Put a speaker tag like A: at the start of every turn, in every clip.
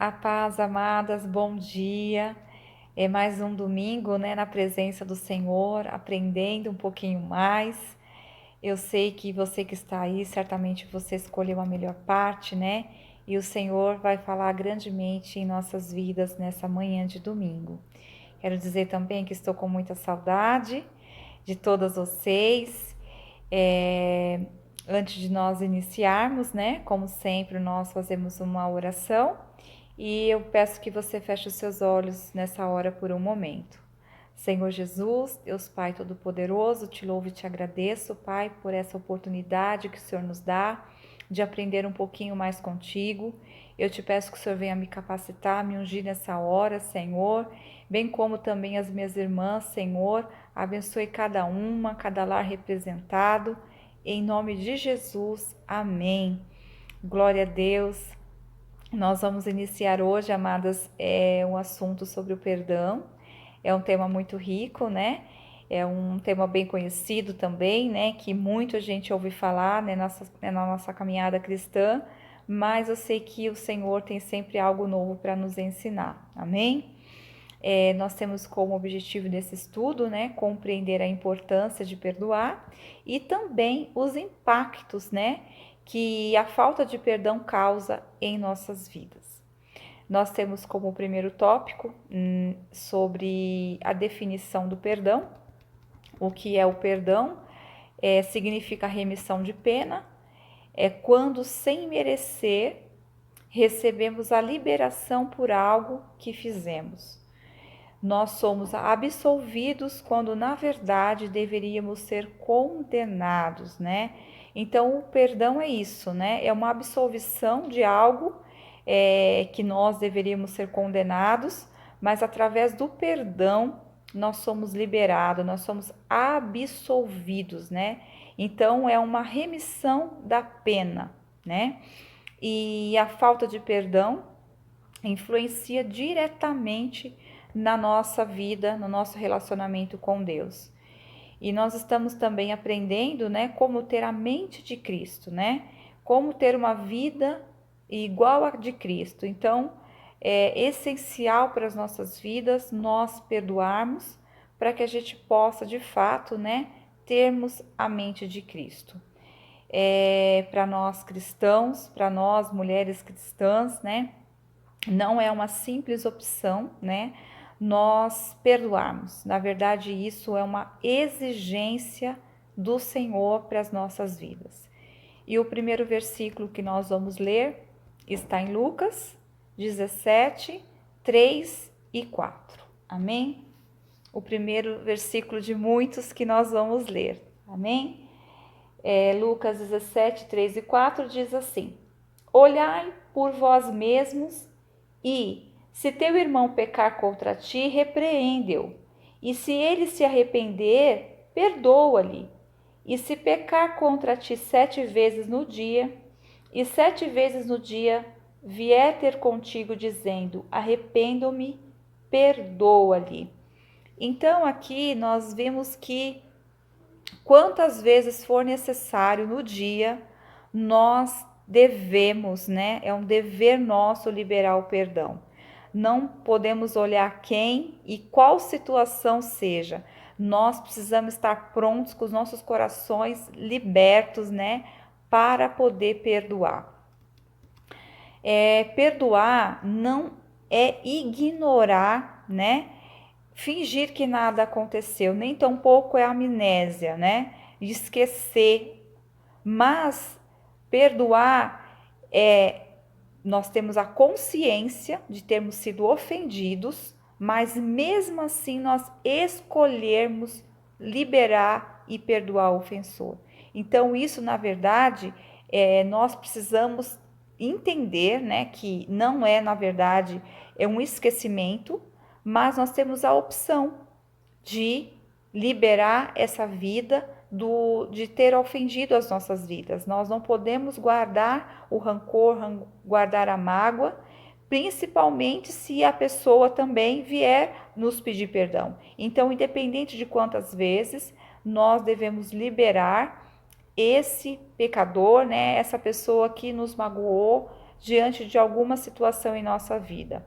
A: A paz, amadas, bom dia. É mais um domingo, né, na presença do Senhor, aprendendo um pouquinho mais. Eu sei que você que está aí, certamente você escolheu a melhor parte, né? E o Senhor vai falar grandemente em nossas vidas nessa manhã de domingo. Quero dizer também que estou com muita saudade de todas vocês. Antes de nós iniciarmos, né? Como sempre, nós fazemos uma oração e eu peço que você feche os seus olhos nessa hora por um momento. Senhor Jesus, Deus Pai Todo-Poderoso, te louvo e te agradeço, Pai, por essa oportunidade que o Senhor nos dá de aprender um pouquinho mais contigo. Eu te peço que o Senhor venha me capacitar, me ungir nessa hora, Senhor, bem como também as minhas irmãs, Senhor, abençoe cada uma, cada lar representado, em nome de Jesus, amém. Glória a Deus. Nós vamos iniciar hoje, amadas, um assunto sobre o perdão. É um tema muito rico, né? É um tema bem conhecido também, né? Que muita gente ouve falar, né? Na nossa caminhada cristã, mas eu sei que o Senhor tem sempre algo novo para nos ensinar. Amém? Nós temos como objetivo desse estudo, né, compreender a importância de perdoar e também os impactos, né, que a falta de perdão causa em nossas vidas. Nós temos como primeiro tópico sobre a definição do perdão. O que é o perdão? Significa remissão de pena, é quando sem merecer recebemos a liberação por algo que fizemos. Nós somos absolvidos quando na verdade deveríamos ser condenados, né? Então o perdão é isso, né? É uma absolvição de algo que nós deveríamos ser condenados, mas através do perdão nós somos liberados, nós somos absolvidos, né? Então é uma remissão da pena, né? E a falta de perdão influencia diretamente na nossa vida, no nosso relacionamento com Deus. E nós estamos também aprendendo, né, como ter a mente de Cristo, né? Como ter uma vida igual a de Cristo. Então, é essencial para as nossas vidas nós perdoarmos para que a gente possa, de fato, né, termos a mente de Cristo. Para nós cristãos, para nós mulheres cristãs, né, não é uma simples opção, né? Nós perdoarmos. Na verdade, isso é uma exigência do Senhor para as nossas vidas. E o primeiro versículo que nós vamos ler está em Lucas 17, 3 e 4. Amém? O primeiro versículo de muitos que nós vamos ler. Amém? Lucas 17, 3 e 4 diz assim: Olhai por vós mesmos e, se teu irmão pecar contra ti, repreende-o. E se ele se arrepender, perdoa-lhe. E se pecar contra ti 7 vezes no dia, e 7 vezes no dia vier ter contigo dizendo, arrependo-me, perdoa-lhe. Então aqui nós vemos que quantas vezes for necessário no dia, nós devemos, né? É um dever nosso liberar o perdão. Não podemos olhar quem e qual situação seja. Nós precisamos estar prontos com os nossos corações libertos, né? Para poder perdoar. Perdoar não é ignorar, né? Fingir que nada aconteceu, nem tampouco é amnésia, né? Esquecer. Mas perdoar nós temos a consciência de termos sido ofendidos, mas mesmo assim nós escolhermos liberar e perdoar o ofensor. Então isso, na verdade, nós precisamos entender, né, que não é, na verdade, um esquecimento, mas nós temos a opção de liberar essa vida de ter ofendido as nossas vidas. Nós não podemos guardar o rancor, guardar a mágoa, principalmente se a pessoa também vier nos pedir perdão. Então, independente de quantas vezes, nós devemos liberar esse pecador, né, essa pessoa que nos magoou, diante de alguma situação em nossa vida.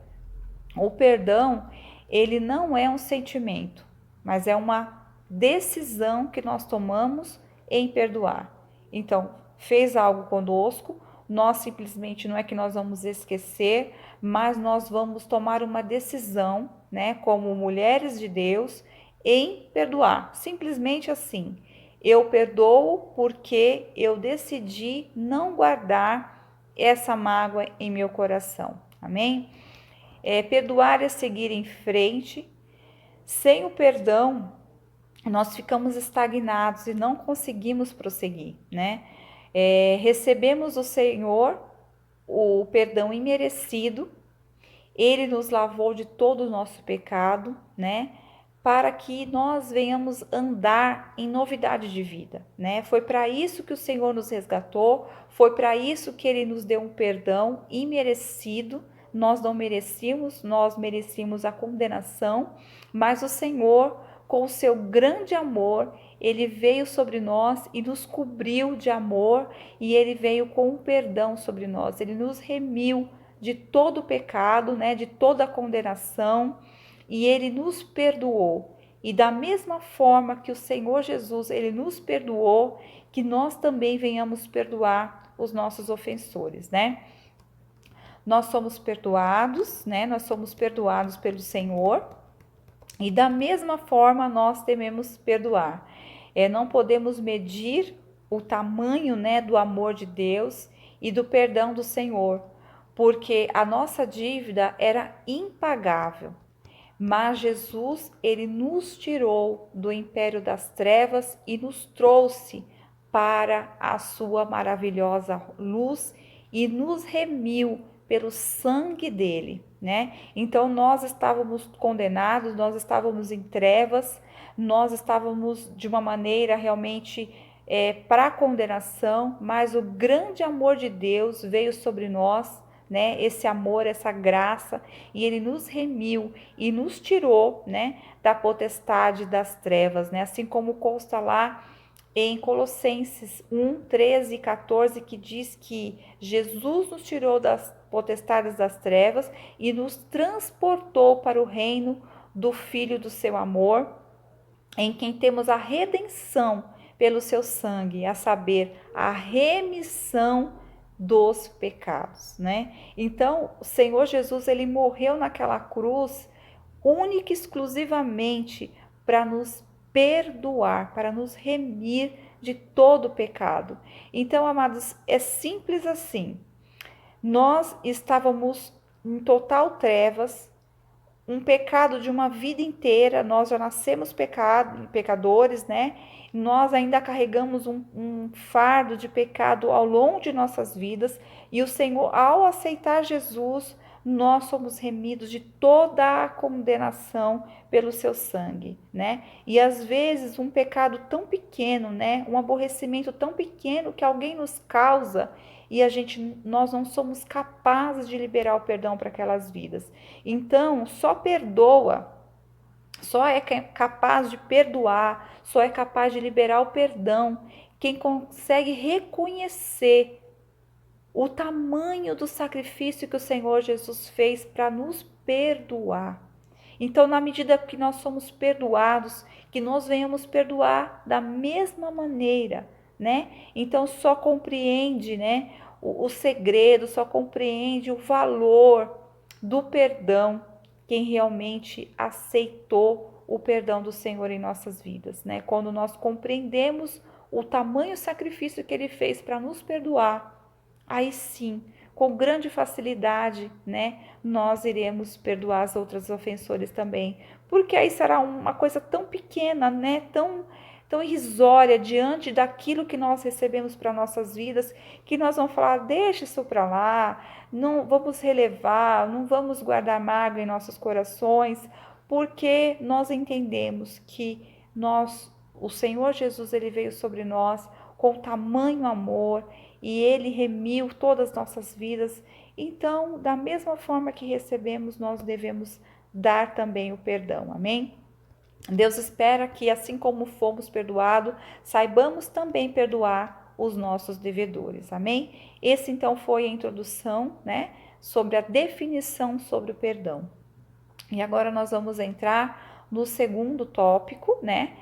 A: O perdão, ele não é um sentimento, mas é uma decisão que nós tomamos em perdoar. Então, fez algo conosco, nós simplesmente não é que nós vamos esquecer, mas nós vamos tomar uma decisão, né, como mulheres de Deus, em perdoar. Simplesmente assim. Eu perdoo porque eu decidi não guardar essa mágoa em meu coração. Amém? Perdoar é seguir em frente. Sem o perdão, nós ficamos estagnados e não conseguimos prosseguir, né? Recebemos do Senhor o perdão imerecido, Ele nos lavou de todo o nosso pecado, né? Para que nós venhamos andar em novidade de vida, né? Foi para isso que o Senhor nos resgatou, foi para isso que Ele nos deu um perdão imerecido. Nós não merecíamos, nós merecíamos a condenação, mas o Senhor, com o seu grande amor, Ele veio sobre nós e nos cobriu de amor, e Ele veio com um perdão sobre nós, Ele nos remiu de todo o pecado, né, de toda a condenação, e Ele nos perdoou. E da mesma forma que o Senhor Jesus, Ele nos perdoou, que nós também venhamos perdoar os nossos ofensores, né? Nós somos perdoados, né? Nós somos perdoados pelo Senhor, e da mesma forma nós devemos perdoar. Não podemos medir o tamanho, né, do amor de Deus e do perdão do Senhor, porque a nossa dívida era impagável. Mas Jesus, ele nos tirou do império das trevas e nos trouxe para a sua maravilhosa luz e nos remiu pelo sangue dele, né? Então nós estávamos condenados, nós estávamos em trevas, nós estávamos de uma maneira realmente para a condenação, mas o grande amor de Deus veio sobre nós, né? Esse amor, essa graça, e Ele nos remiu e nos tirou, né, da potestade das trevas, né? Assim como consta lá em Colossenses 1, 13 e 14, que diz que Jesus nos tirou das potestades das trevas e nos transportou para o reino do Filho do seu amor, em quem temos a redenção pelo seu sangue, a saber, a remissão dos pecados, né? Então, o Senhor Jesus, ele morreu naquela cruz única e exclusivamente para nos perdoar, para nos remir de todo o pecado. Então, amados, é simples assim. Nós estávamos em total trevas, um pecado de uma vida inteira, nós já nascemos pecadores, né? Nós ainda carregamos um fardo de pecado ao longo de nossas vidas, e o Senhor, ao aceitar Jesus, nós somos remidos de toda a condenação pelo seu sangue, né? E às vezes um pecado tão pequeno, né? Um aborrecimento tão pequeno que alguém nos causa, e nós não somos capazes de liberar o perdão para aquelas vidas. Então, só perdoa, só é capaz de perdoar, só é capaz de liberar o perdão quem consegue reconhecer o tamanho do sacrifício que o Senhor Jesus fez para nos perdoar. Então, na medida que nós somos perdoados, que nós venhamos perdoar da mesma maneira, né? Então, só compreende, né, o segredo, só compreende o valor do perdão quem realmente aceitou o perdão do Senhor em nossas vidas, né? Quando nós compreendemos o tamanho sacrifício que Ele fez para nos perdoar, aí sim, com grande facilidade, né, nós iremos perdoar as outras ofensores também, porque aí será uma coisa tão pequena, né, tão irrisória diante daquilo que nós recebemos para nossas vidas, que nós vamos falar, deixa isso para lá, não vamos relevar, não vamos guardar mágoa em nossos corações, porque nós entendemos que o Senhor Jesus, ele veio sobre nós com tamanho amor, e Ele remiu todas as nossas vidas. Então, da mesma forma que recebemos, nós devemos dar também o perdão. Amém? Deus espera que, assim como fomos perdoados, saibamos também perdoar os nossos devedores. Amém? Esse então foi a introdução, né, sobre a definição sobre o perdão. E agora nós vamos entrar no segundo tópico, né?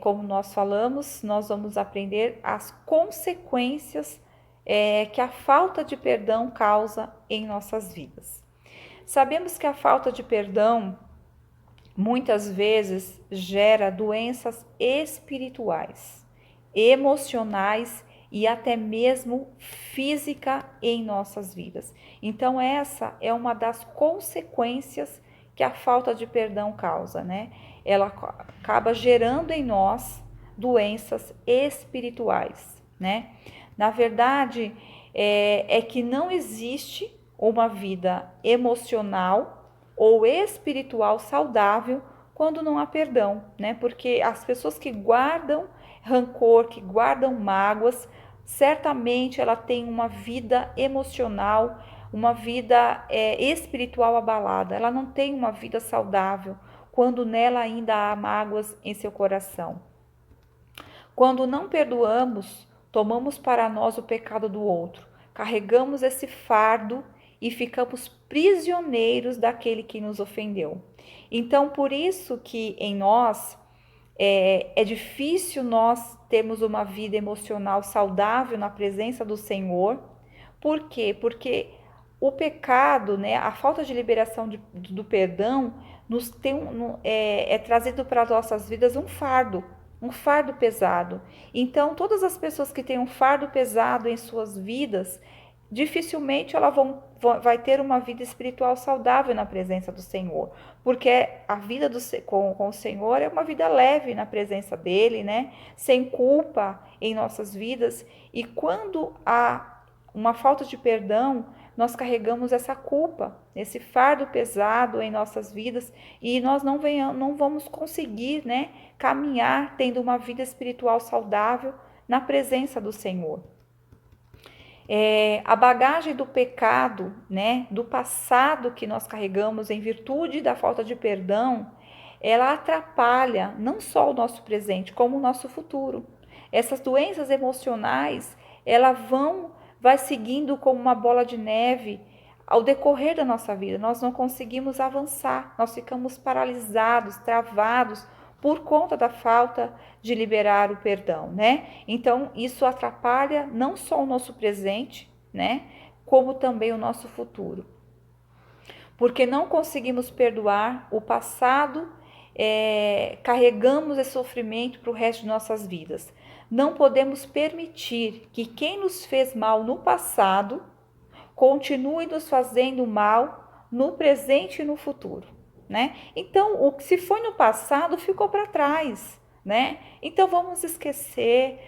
A: Como nós falamos, nós vamos aprender as consequências que a falta de perdão causa em nossas vidas. Sabemos que a falta de perdão muitas vezes gera doenças espirituais, emocionais e até mesmo física em nossas vidas. Então essa é uma das consequências que a falta de perdão causa, né? Ela acaba gerando em nós doenças espirituais, né? Na verdade, é que não existe uma vida emocional ou espiritual saudável quando não há perdão, né? Porque as pessoas que guardam rancor, que guardam mágoas, certamente ela tem uma vida emocional, uma vida espiritual abalada. Ela não tem uma vida saudável quando nela ainda há mágoas em seu coração. Quando não perdoamos, tomamos para nós o pecado do outro, carregamos esse fardo e ficamos prisioneiros daquele que nos ofendeu. Então, por isso que em nós é difícil nós termos uma vida emocional saudável na presença do Senhor. Por quê? Porque o pecado, né, a falta de liberação do perdão, nos tem é trazido para as nossas vidas um fardo pesado. Então, todas as pessoas que têm um fardo pesado em suas vidas, dificilmente ela vai ter uma vida espiritual saudável na presença do Senhor, porque a vida com o Senhor é uma vida leve na presença dele, né? Sem culpa em nossas vidas. E quando há uma falta de perdão, nós carregamos essa culpa, esse fardo pesado em nossas vidas e nós não vamos conseguir, né, caminhar tendo uma vida espiritual saudável na presença do Senhor. A bagagem do pecado, né, do passado que nós carregamos em virtude da falta de perdão, ela atrapalha não só o nosso presente, como o nosso futuro. Essas doenças emocionais, elas vai seguindo como uma bola de neve ao decorrer da nossa vida. Nós não conseguimos avançar, nós ficamos paralisados, travados por conta da falta de liberar o perdão, né? Então, isso atrapalha não só o nosso presente, né? Como também o nosso futuro. Porque não conseguimos perdoar o passado, carregamos esse sofrimento para o resto de nossas vidas. Não podemos permitir que quem nos fez mal no passado continue nos fazendo mal no presente e no futuro, né? Então, o que se foi no passado ficou para trás, né? Então, vamos esquecer,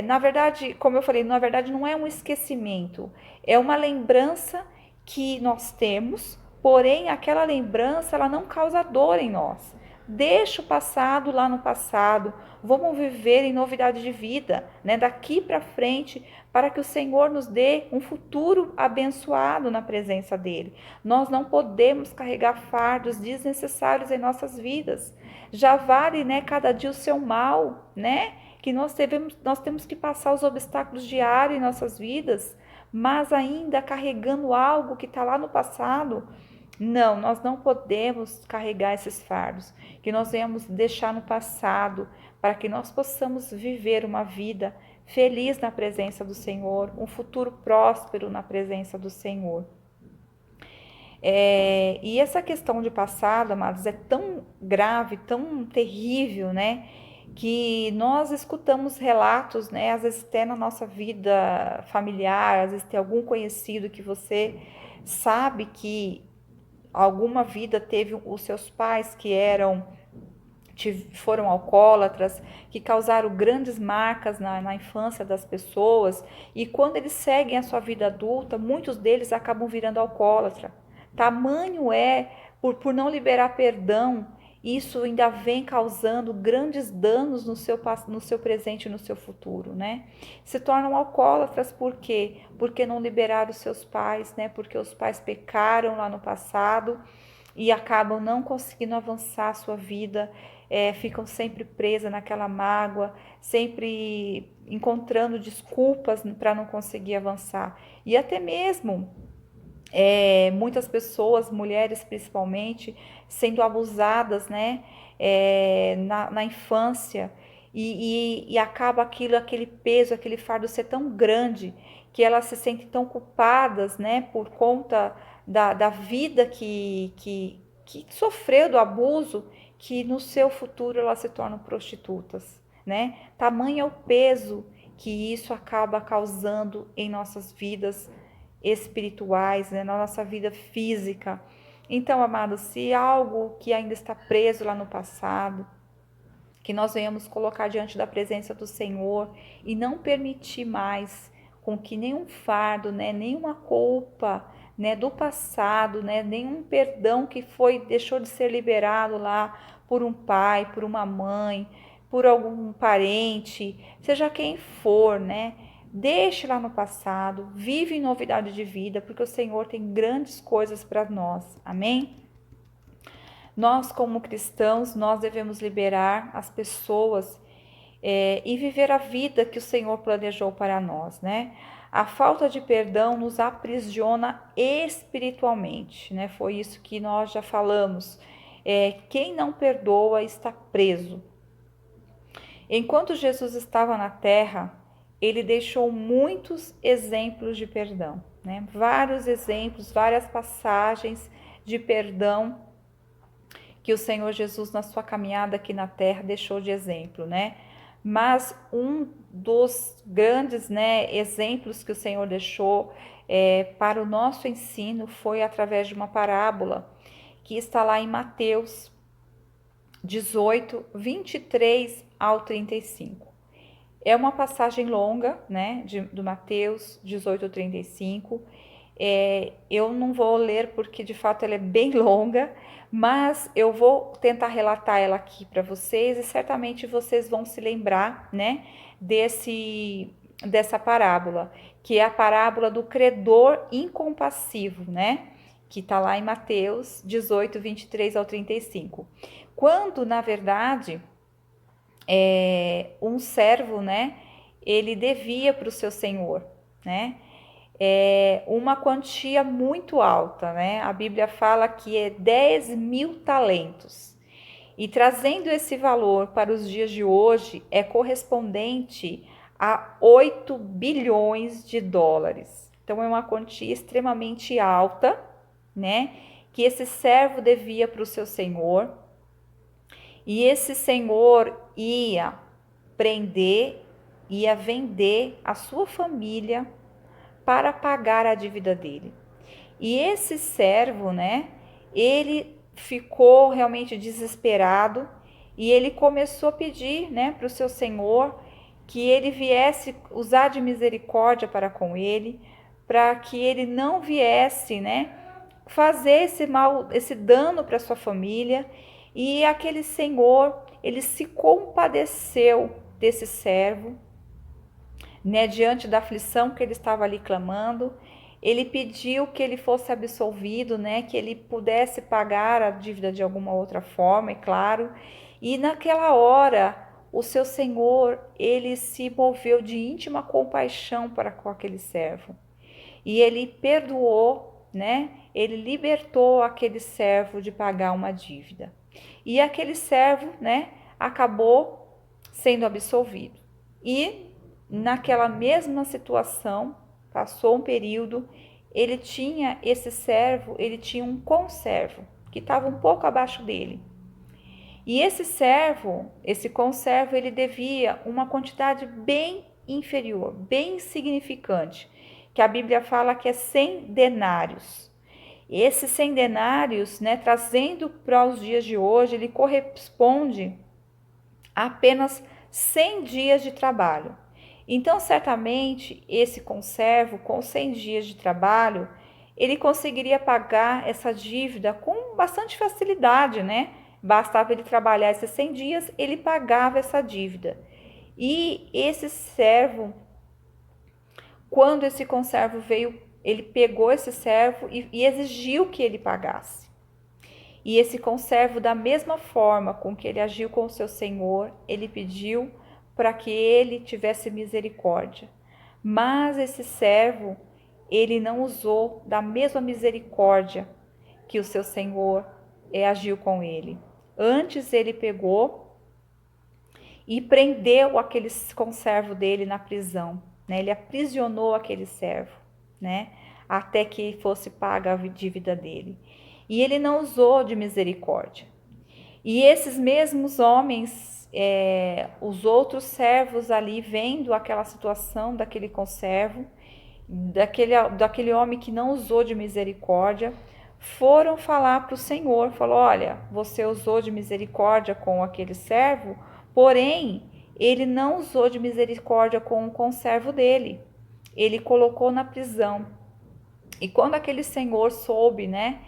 A: na verdade, como eu falei, na verdade não é um esquecimento, é uma lembrança que nós temos, porém aquela lembrança ela não causa dor em nós. Deixa o passado lá no passado, vamos viver em novidade de vida, né? Daqui para frente, para que o Senhor nos dê um futuro abençoado na presença dele. Nós não podemos carregar fardos desnecessários em nossas vidas. Já vale, né, cada dia o seu mal, né? Que nós temos que passar os obstáculos diários em nossas vidas, mas ainda carregando algo que está lá no passado. Não, nós não podemos carregar esses fardos, que nós venhamos deixar no passado, para que nós possamos viver uma vida feliz na presença do Senhor, um futuro próspero na presença do Senhor. E essa questão de passado, amados, é tão grave, tão terrível, né? Que nós escutamos relatos, né? Às vezes até na nossa vida familiar, às vezes tem algum conhecido que você sabe que alguma vida teve os seus pais que foram alcoólatras, que causaram grandes marcas na infância das pessoas, e quando eles seguem a sua vida adulta, muitos deles acabam virando alcoólatra. Tamanho por não liberar perdão, isso ainda vem causando grandes danos no seu presente e no seu futuro, né? Se tornam alcoólatras por quê? Porque não liberaram os seus pais, né? Porque os pais pecaram lá no passado e acabam não conseguindo avançar a sua vida, ficam sempre presas naquela mágoa, sempre encontrando desculpas para não conseguir avançar. E até mesmo muitas pessoas, mulheres principalmente, sendo abusadas, né, na infância, e acaba aquele peso, aquele fardo ser tão grande, que elas se sentem tão culpadas, né, por conta da vida que sofreu do abuso, que no seu futuro elas se tornam prostitutas, né? Tamanho é o peso que isso acaba causando em nossas vidas espirituais, né, na nossa vida física. Então, amados, se algo que ainda está preso lá no passado, que nós venhamos colocar diante da presença do Senhor e não permitir mais com que nenhum fardo, né, nenhuma culpa, né, do passado, né, nenhum perdão que deixou de ser liberado lá por um pai, por uma mãe, por algum parente, seja quem for, né? Deixe lá no passado, vive em novidade de vida, porque o Senhor tem grandes coisas para nós. Amém? Nós, como cristãos, nós devemos liberar as pessoas e viver a vida que o Senhor planejou para nós, né? A falta de perdão nos aprisiona espiritualmente, né? Foi isso que nós já falamos. Quem não perdoa está preso. Enquanto Jesus estava na terra, ele deixou muitos exemplos de perdão, né? Vários exemplos, várias passagens de perdão que o Senhor Jesus, na sua caminhada aqui na terra, deixou de exemplo, né? Mas um dos grandes, né, exemplos que o Senhor deixou para o nosso ensino foi através de uma parábola que está lá em Mateus 18, 23 ao 35. É uma passagem longa, né, do Mateus 18 ao 35. Eu não vou ler porque de fato ela é bem longa, mas eu vou tentar relatar ela aqui para vocês e certamente vocês vão se lembrar, né, dessa parábola, que é a parábola do credor incompassivo, né, que está lá em Mateus 18, 23 ao 35. Quando, na verdade, um servo, né, ele devia para o seu senhor, né, uma quantia muito alta, né? A Bíblia fala que é 10.000 talentos. E trazendo esse valor para os dias de hoje, é correspondente a 8 bilhões de dólares. Então, é uma quantia extremamente alta, né? Que esse servo devia para o seu senhor. E esse senhor ia prender, ia vender a sua família para pagar a dívida dele. E esse servo, né, ele ficou realmente desesperado e ele começou a pedir, né, para o seu senhor que ele viesse usar de misericórdia para com ele, para que ele não viesse, né, fazer esse mal, esse dano para sua família. E aquele senhor, ele se compadeceu desse servo, né, diante da aflição que ele estava ali clamando. Ele pediu que ele fosse absolvido, né, que ele pudesse pagar a dívida de alguma outra forma, é claro. E naquela hora, o seu senhor, ele se moveu de íntima compaixão para com aquele servo. E ele perdoou, né? Ele libertou aquele servo de pagar uma dívida. E aquele servo, né, acabou sendo absolvido. E naquela mesma situação, passou um período, esse servo, ele tinha um conservo, que estava um pouco abaixo dele. E esse conservo, ele devia uma quantidade bem inferior, bem insignificante, que a Bíblia fala que é 100 denários. Esses 100 denários, né, trazendo para os dias de hoje, ele corresponde a apenas 100 dias de trabalho. Então, certamente, esse conservo, com 100 dias de trabalho, ele conseguiria pagar essa dívida com bastante facilidade, né? Bastava ele trabalhar esses 100 dias, ele pagava essa dívida. E esse servo, quando esse conservo veio, ele pegou esse servo e exigiu que ele pagasse. E esse conservo, da mesma forma com que ele agiu com o seu senhor, ele pediu para que ele tivesse misericórdia. Mas esse servo, ele não usou da mesma misericórdia que o seu senhor agiu com ele. Antes ele pegou e prendeu aquele conservo dele na prisão, né? Ele aprisionou aquele servo, né? Até que fosse paga a dívida dele. E ele não usou de misericórdia. E esses mesmos homens, os outros servos ali, vendo aquela situação daquele conservo, daquele homem que não usou de misericórdia, foram falar para o Senhor, falou: olha, você usou de misericórdia com aquele servo, porém, ele não usou de misericórdia com o conservo dele, ele colocou na prisão. E quando aquele senhor soube, né,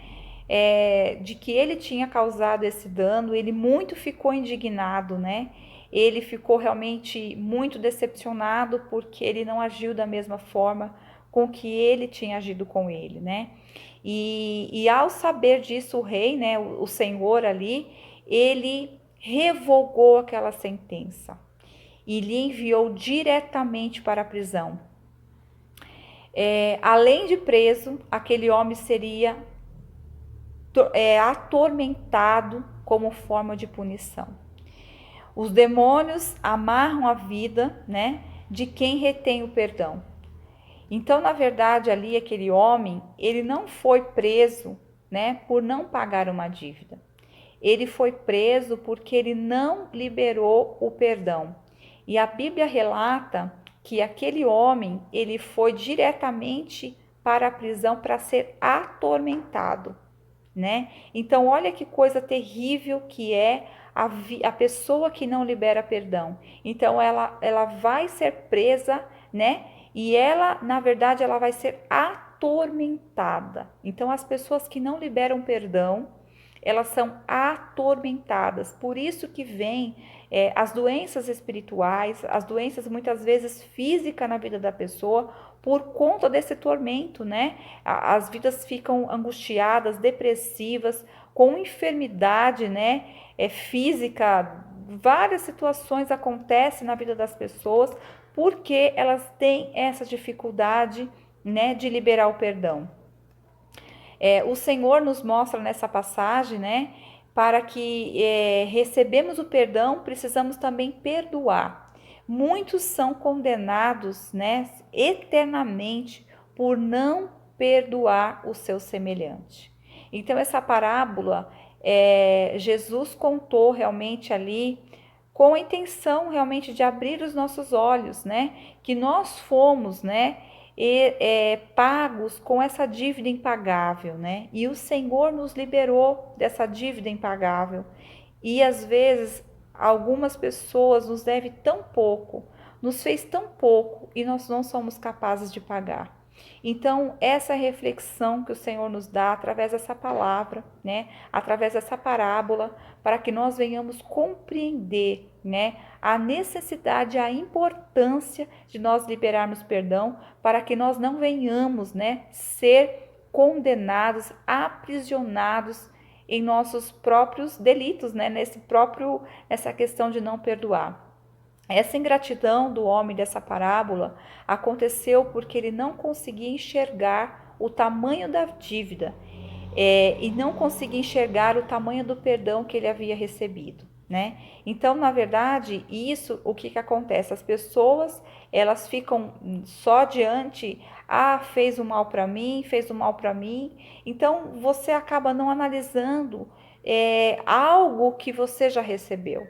A: de que ele tinha causado esse dano, ele muito ficou indignado, né? Ele ficou realmente muito decepcionado porque ele não agiu da mesma forma com que ele tinha agido com ele, né? E ao saber disso, o rei, né, o senhor ali, ele revogou aquela sentença e lhe enviou diretamente para a prisão. Além de preso, aquele homem seria atormentado como forma de punição. Os demônios amarram a vida, né, de quem retém o perdão. Então, na verdade, ali aquele homem, ele não foi preso, né, por não pagar uma dívida. Ele foi preso porque ele não liberou o perdão. E a Bíblia relata que aquele homem, ele foi diretamente para a prisão para ser atormentado, né? Então, olha que coisa terrível que é a pessoa que não libera perdão. Então, ela vai ser presa, né? E ela, na verdade, ela vai ser atormentada. Então, as pessoas que não liberam perdão, elas são atormentadas. Por isso que vem as doenças espirituais, as doenças muitas vezes físicas na vida da pessoa, por conta desse tormento, né? As vidas ficam angustiadas, depressivas, com enfermidade, né? Física. Várias situações acontecem na vida das pessoas porque elas têm essa dificuldade, né, de liberar o perdão. O Senhor nos mostra nessa passagem, né, para que recebemos o perdão, precisamos também perdoar. Muitos são condenados, né, eternamente por não perdoar o seu semelhante. Então, essa parábola, Jesus contou realmente ali com a intenção realmente de abrir os nossos olhos, né, que nós fomos, né, pagos com essa dívida impagável, né? E o Senhor nos liberou dessa dívida impagável. E às vezes algumas pessoas nos devem tão pouco, nos fez tão pouco e nós não somos capazes de pagar. Então, essa reflexão que o Senhor nos dá através dessa palavra, né, através dessa parábola, para que nós venhamos compreender, né, a necessidade, a importância de nós liberarmos perdão, para que nós não venhamos, né, ser condenados, aprisionados em nossos próprios delitos, né, nessa questão de não perdoar. Essa ingratidão do homem dessa parábola aconteceu porque ele não conseguia enxergar o tamanho da dívida e não conseguia enxergar o tamanho do perdão que ele havia recebido, né? Então, na verdade, isso, o que acontece? As pessoas, elas ficam só diante, fez o mal para mim, fez o mal para mim. Então, você acaba não analisando algo que você já recebeu,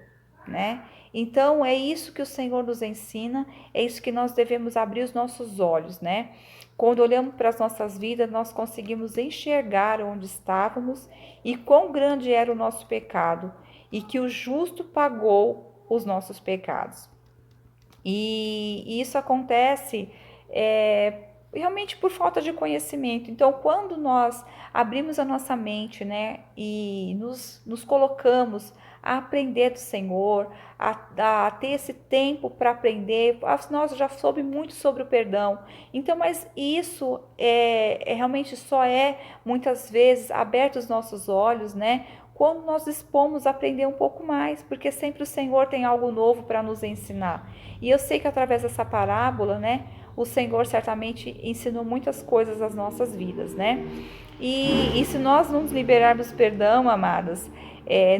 A: né? Então, é isso que o Senhor nos ensina, é isso que nós devemos abrir os nossos olhos, né? Quando olhamos para as nossas vidas, nós conseguimos enxergar onde estávamos e quão grande era o nosso pecado e que o justo pagou os nossos pecados. E isso acontece realmente por falta de conhecimento. Então, quando nós abrimos a nossa mente, né, e nos colocamos a aprender do Senhor, a ter esse tempo para aprender, nós já soube muito sobre o perdão. Então, mas isso realmente só muitas vezes aberto os nossos olhos, né, quando nós dispomos a aprender um pouco mais, porque sempre o Senhor tem algo novo para nos ensinar. E eu sei que através dessa parábola, né, o Senhor certamente ensinou muitas coisas às nossas vidas, né? E se nós não nos liberarmos perdão, amadas,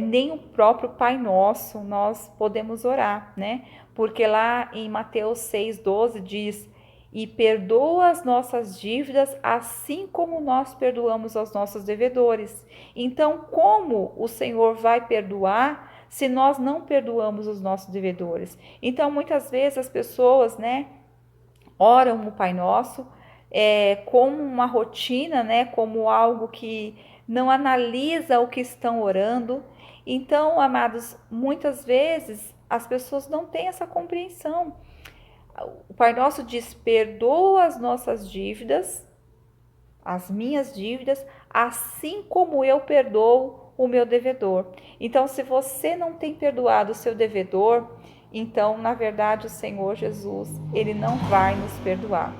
A: nem o próprio Pai Nosso nós podemos orar, né? Porque lá em Mateus 6,12 diz: e perdoa as nossas dívidas, assim como nós perdoamos aos nossos devedores. Então, como o Senhor vai perdoar se nós não perdoamos os nossos devedores? Então, muitas vezes as pessoas, né, oram o Pai Nosso como uma rotina, né, como algo que não analisa o que estão orando. Então, amados, muitas vezes as pessoas não têm essa compreensão. O Pai Nosso diz: perdoa as nossas dívidas, as minhas dívidas, assim como eu perdoo o meu devedor. Então, se você não tem perdoado o seu devedor, então, na verdade, o Senhor Jesus, ele não vai nos perdoar.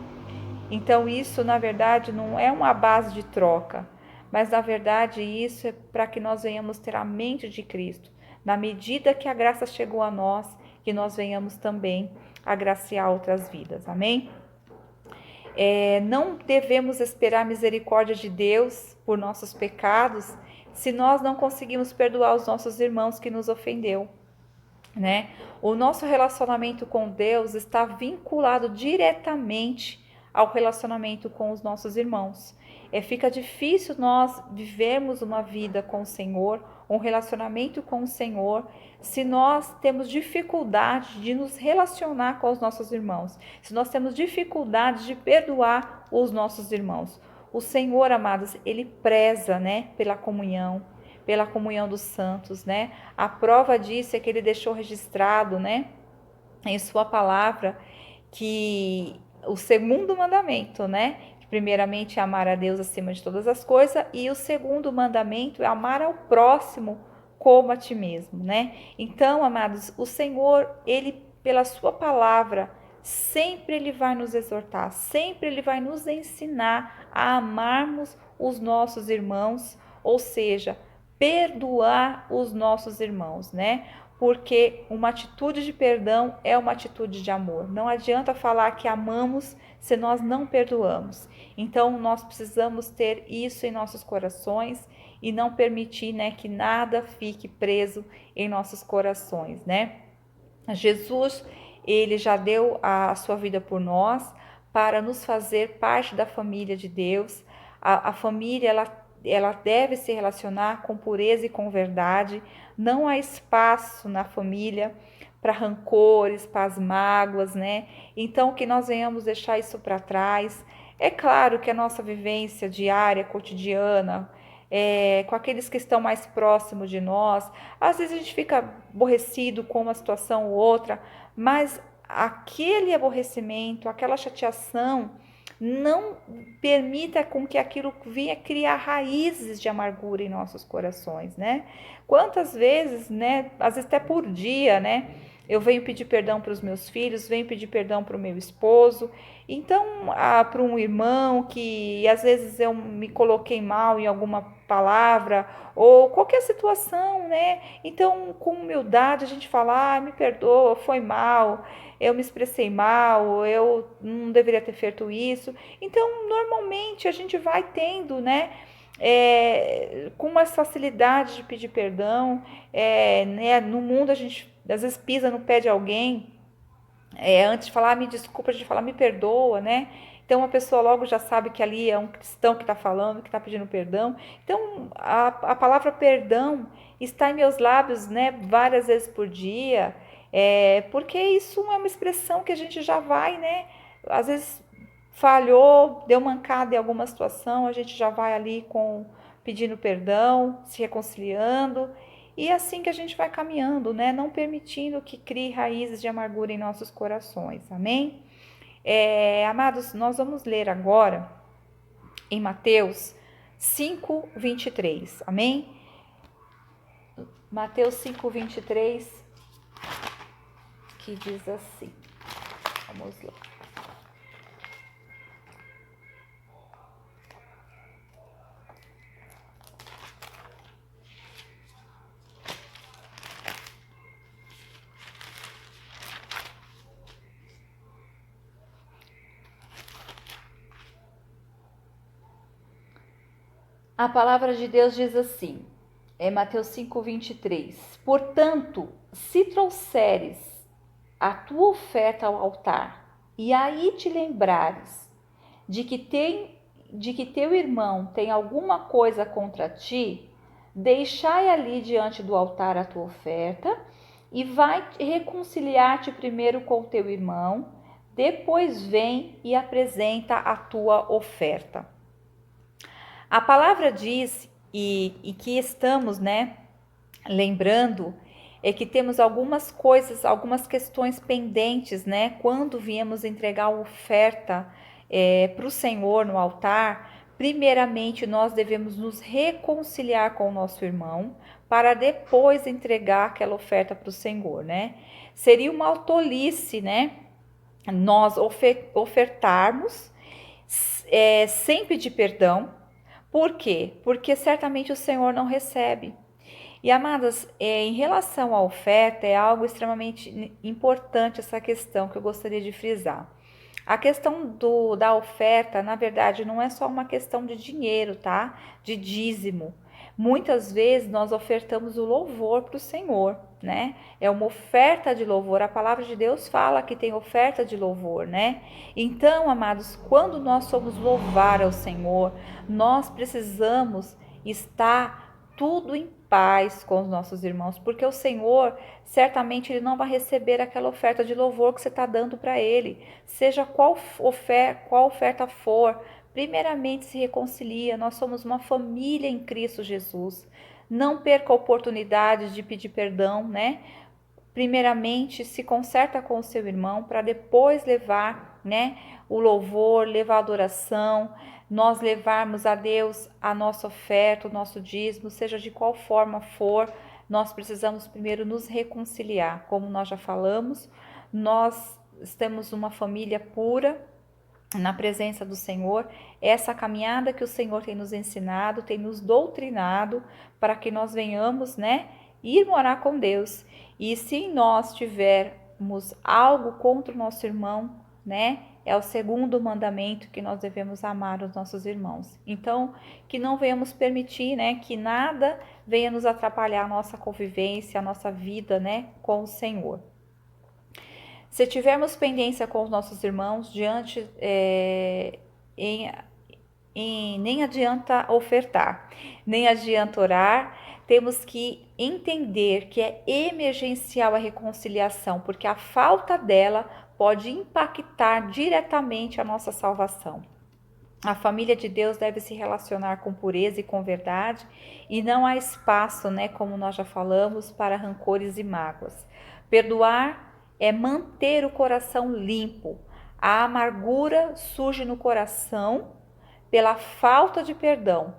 A: Então, isso, na verdade, não é uma base de troca, mas, na verdade, isso é para que nós venhamos ter a mente de Cristo. Na medida que a graça chegou a nós, que nós venhamos também agraciar outras vidas. Amém? Não devemos esperar a misericórdia de Deus por nossos pecados se nós não conseguimos perdoar os nossos irmãos que nos ofendeu, né? O nosso relacionamento com Deus está vinculado diretamente ao relacionamento com os nossos irmãos. Fica difícil nós vivermos uma vida com o Senhor, um relacionamento com o Senhor, se nós temos dificuldade de nos relacionar com os nossos irmãos, se nós temos dificuldade de perdoar os nossos irmãos. O Senhor, amados, ele preza, né, pela comunhão dos santos, né? A prova disso é que ele deixou registrado, né, em sua palavra, que o segundo mandamento, né, primeiramente é amar a Deus acima de todas as coisas, e o segundo mandamento é amar ao próximo como a ti mesmo, né? Então, amados, o Senhor, ele, pela sua palavra, sempre ele vai nos exortar, sempre ele vai nos ensinar a amarmos os nossos irmãos, ou seja, perdoar os nossos irmãos, né? Porque uma atitude de perdão é uma atitude de amor. Não adianta falar que amamos se nós não perdoamos. Então, nós precisamos ter isso em nossos corações e não permitir, né, que nada fique preso em nossos corações, né? Jesus, ele já deu a sua vida por nós para nos fazer parte da família de Deus. A família, ela deve se relacionar com pureza e com verdade. Não há espaço na família para rancores, para as mágoas, né? Então, que nós venhamos deixar isso para trás. É claro que a nossa vivência diária, cotidiana, com aqueles que estão mais próximos de nós, às vezes a gente fica aborrecido com uma situação ou outra, mas aquele aborrecimento, aquela chateação, não permita com que aquilo venha criar raízes de amargura em nossos corações, né? Quantas vezes, né, às vezes até por dia, né, eu venho pedir perdão para os meus filhos, venho pedir perdão para o meu esposo, então, para um irmão que às vezes eu me coloquei mal em alguma palavra ou qualquer situação, né? Então, com humildade, a gente fala: me perdoa, foi mal, eu me expressei mal, eu não deveria ter feito isso. Então, normalmente a gente vai tendo, né? Com mais facilidade de pedir perdão, né? No mundo a gente às vezes pisa no pé de alguém, antes de falar me desculpa, a gente fala me perdoa, né? Então a pessoa logo já sabe que ali é um cristão que está falando, que está pedindo perdão. Então a palavra perdão está em meus lábios, né, várias vezes por dia, porque isso é uma expressão que a gente já vai, né? Às vezes falhou, deu mancada em alguma situação, a gente já vai ali pedindo perdão, se reconciliando. E é assim que a gente vai caminhando, né? Não permitindo que crie raízes de amargura em nossos corações. Amém? Amados, nós vamos ler agora em Mateus 5:23, amém? Mateus 5:23, que diz assim, vamos lá. A palavra de Deus diz assim, Mateus 5:23, portanto, se trouxeres a tua oferta ao altar, e aí te lembrares de que teu irmão tem alguma coisa contra ti, deixai ali diante do altar a tua oferta, e vai reconciliar-te primeiro com teu irmão, depois vem e apresenta a tua oferta. A palavra diz, e que estamos, lembrando, é que temos algumas coisas, algumas questões pendentes, quando viemos entregar a oferta para o Senhor no altar. Primeiramente, nós devemos nos reconciliar com o nosso irmão, para depois entregar aquela oferta para o Senhor, Seria uma tolice, nós ofertarmos sem pedir perdão. Por quê? Porque certamente o Senhor não recebe. E, amadas, em relação à oferta, é algo extremamente importante essa questão que eu gostaria de frisar. A questão da oferta, na verdade, não é só uma questão de dinheiro, tá? De dízimo. Muitas vezes nós ofertamos o louvor para o Senhor, É uma oferta de louvor. A palavra de Deus fala que tem oferta de louvor, Então, amados, quando nós somos louvar ao Senhor, nós precisamos estar tudo em paz com os nossos irmãos, porque o Senhor, certamente, Ele não vai receber aquela oferta de louvor que você está dando para Ele, seja qual oferta for. Primeiramente, se reconcilia. Nós somos uma família em Cristo Jesus. Não perca a oportunidade de pedir perdão, Primeiramente, se conserta com o seu irmão para depois levar, o louvor, levar a adoração, nós levarmos a Deus a nossa oferta, o nosso dízimo, seja de qual forma for. Nós precisamos primeiro nos reconciliar. Como nós já falamos, nós temos uma família pura na presença do Senhor, essa caminhada que o Senhor tem nos ensinado, tem nos doutrinado, para que nós venhamos, ir morar com Deus. E se nós tivermos algo contra o nosso irmão, é o segundo mandamento, que nós devemos amar os nossos irmãos. Então, que não venhamos permitir, que nada venha nos atrapalhar a nossa convivência, a nossa vida, com o Senhor. Se tivermos pendência com os nossos irmãos, nem adianta ofertar, nem adianta orar. Temos que entender que é emergencial a reconciliação, porque a falta dela pode impactar diretamente a nossa salvação. A família de Deus deve se relacionar com pureza e com verdade, e não há espaço, como nós já falamos, para rancores e mágoas. Perdoar é manter o coração limpo. A amargura surge no coração pela falta de perdão,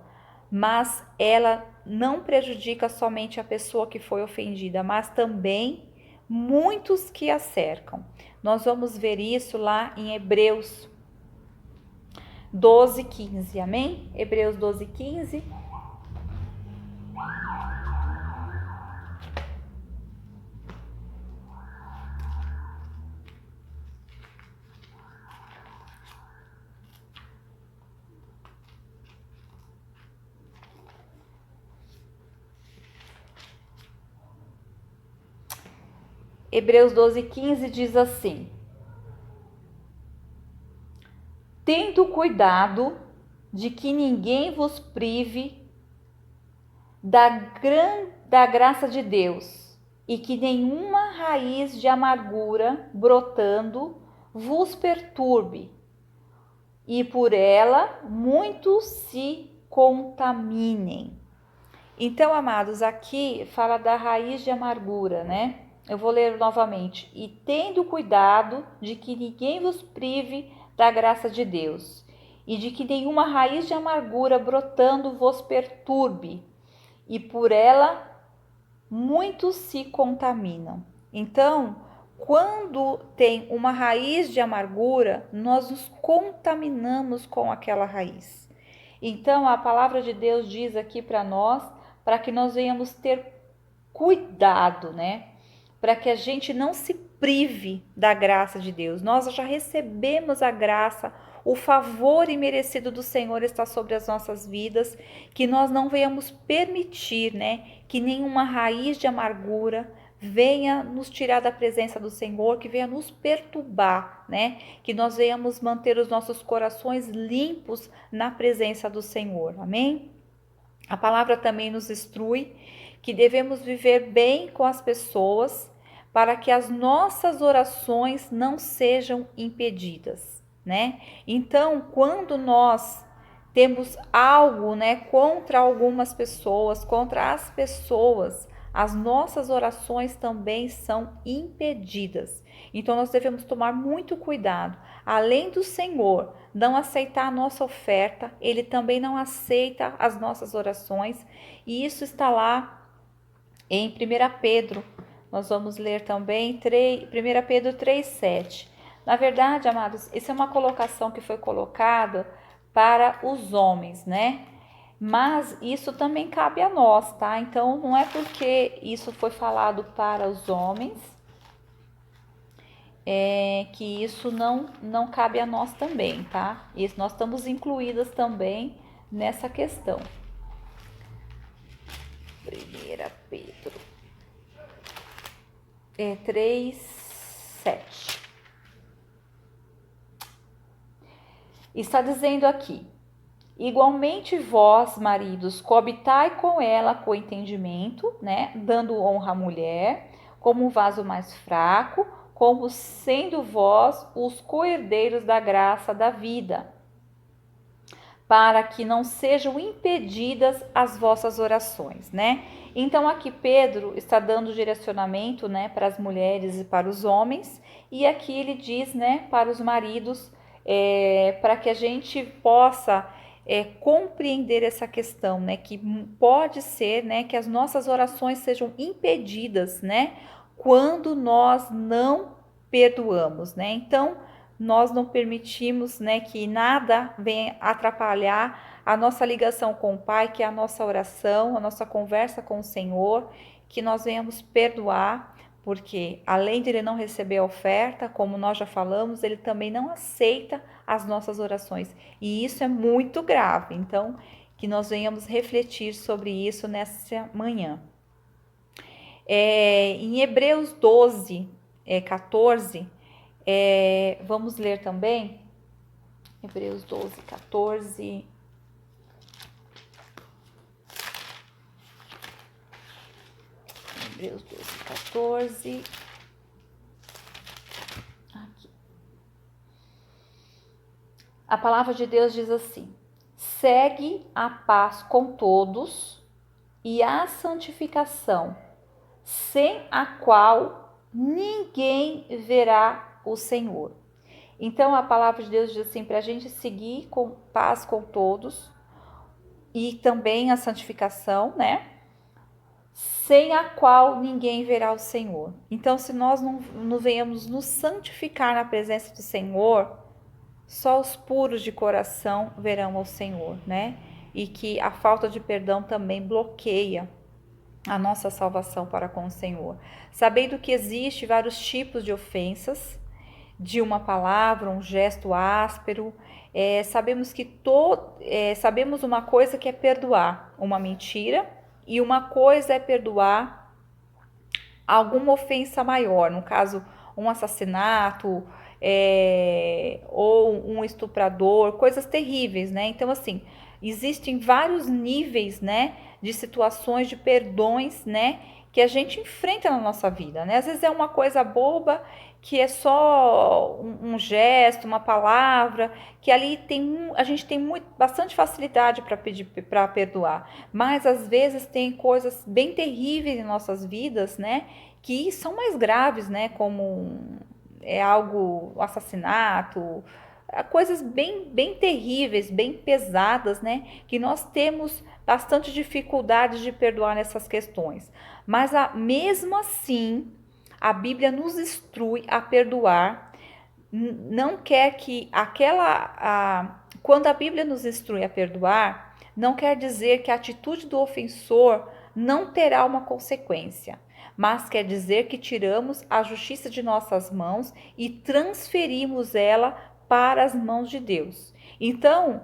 A: mas ela não prejudica somente a pessoa que foi ofendida, mas também muitos que a cercam. Nós vamos ver isso lá em Hebreus 12:15, amém? Hebreus 12:15. Hebreus 12:15 diz assim: tendo cuidado de que ninguém vos prive da graça de Deus, e que nenhuma raiz de amargura brotando vos perturbe, e por ela muitos se contaminem. Então, amados, aqui fala da raiz de amargura, eu vou ler novamente. E tendo cuidado de que ninguém vos prive da graça de Deus, e de que nenhuma raiz de amargura brotando vos perturbe, e por ela muitos se contaminam. Então, quando tem uma raiz de amargura, nós nos contaminamos com aquela raiz. Então, a palavra de Deus diz aqui para nós, para que nós venhamos ter cuidado, né? Para que a gente não se prive da graça de Deus. Nós já recebemos a graça, o favor imerecido do Senhor está sobre as nossas vidas, que nós não venhamos permitir, né, que nenhuma raiz de amargura venha nos tirar da presença do Senhor, que venha nos perturbar, né? Que nós venhamos manter os nossos corações limpos na presença do Senhor. Amém? A palavra também nos instrui que devemos viver bem com as pessoas para que as nossas orações não sejam impedidas, né? Então, quando nós temos algo, né, contra algumas pessoas, contra as pessoas, as nossas orações também são impedidas. Então, nós devemos tomar muito cuidado. Além do Senhor não aceitar a nossa oferta, Ele também não aceita as nossas orações. E isso está lá em 1 Pedro. Nós vamos ler também 1 Pedro 3,7. Na verdade, amados, isso é uma colocação que foi colocada para os homens, né? Mas isso também cabe a nós, tá? Então, não é porque isso foi falado para os homens que isso não cabe a nós também, tá? Isso, nós estamos incluídas também nessa questão. 1 Pedro 3,7. Está dizendo aqui: igualmente vós, maridos, coabitai com ela com entendimento, né? Dando honra à mulher, como um vaso mais fraco, como sendo vós os co-herdeiros da graça da vida, para que não sejam impedidas as vossas orações, né? Então aqui Pedro está dando direcionamento, né, para as mulheres e para os homens, e aqui ele diz, né, para os maridos, para que a gente possa compreender essa questão, né, que pode ser, né, que as nossas orações sejam impedidas, né, quando nós não perdoamos, né? Então, nós não permitimos, né, que nada venha atrapalhar a nossa ligação com o Pai, que é a nossa oração, a nossa conversa com o Senhor, que nós venhamos perdoar, porque além de Ele não receber a oferta, como nós já falamos, Ele também não aceita as nossas orações. E isso é muito grave. Então, que nós venhamos refletir sobre isso nessa manhã. Em Hebreus 12, 14, vamos ler também Hebreus 12, 14. Hebreus 12, 14. Aqui. A palavra de Deus diz assim: segue a paz com todos e a santificação, sem a qual ninguém verá o Senhor. Então a palavra de Deus diz assim, para a gente seguir com paz com todos e também a santificação, né? Sem a qual ninguém verá o Senhor. Então, se nós não venhamos nos santificar na presença do Senhor, só os puros de coração verão ao Senhor, né? E que a falta de perdão também bloqueia a nossa salvação para com o Senhor. Sabendo que existe vários tipos de ofensas, de uma palavra, um gesto áspero, sabemos que sabemos uma coisa que é perdoar uma mentira, e uma coisa é perdoar alguma ofensa maior, no caso, um assassinato, ou um estuprador, coisas terríveis, né? Então, assim, existem vários níveis, né, de situações, de perdões, né, que a gente enfrenta na nossa vida, né? Às vezes é uma coisa boba, que é só um gesto, uma palavra, que ali a gente tem bastante facilidade para pedir, para perdoar. Mas às vezes tem coisas bem terríveis em nossas vidas, né? Que são mais graves, né? Como algo, assassinato, coisas bem terríveis, bem pesadas, né? Que nós temos bastante dificuldade de perdoar nessas questões. Mas mesmo assim, a Bíblia nos instrui a perdoar. Não quer que quando a Bíblia nos instrui a perdoar, não quer dizer que a atitude do ofensor não terá uma consequência, mas quer dizer que tiramos a justiça de nossas mãos e transferimos ela para as mãos de Deus. Então,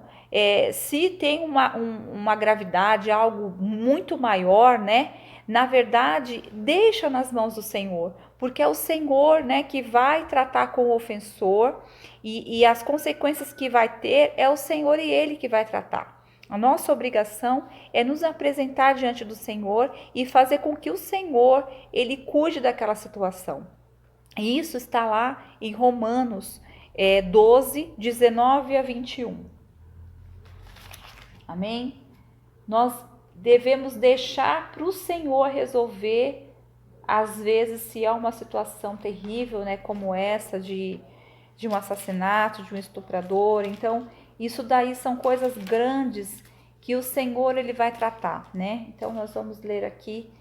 A: se tem uma gravidade, algo muito maior, né? Na verdade, deixa nas mãos do Senhor, porque é o Senhor, né, que vai tratar com o ofensor e as consequências que vai ter é o Senhor e Ele que vai tratar. A nossa obrigação é nos apresentar diante do Senhor e fazer com que o Senhor, Ele cuide daquela situação. E isso está lá em Romanos 12, 19 a 21. Amém? Nós devemos deixar para o Senhor resolver, às vezes, se há uma situação terrível, né, como essa de um assassinato, de um estuprador. Então, isso daí são coisas grandes que o Senhor ele vai tratar, né? Então, nós vamos ler aqui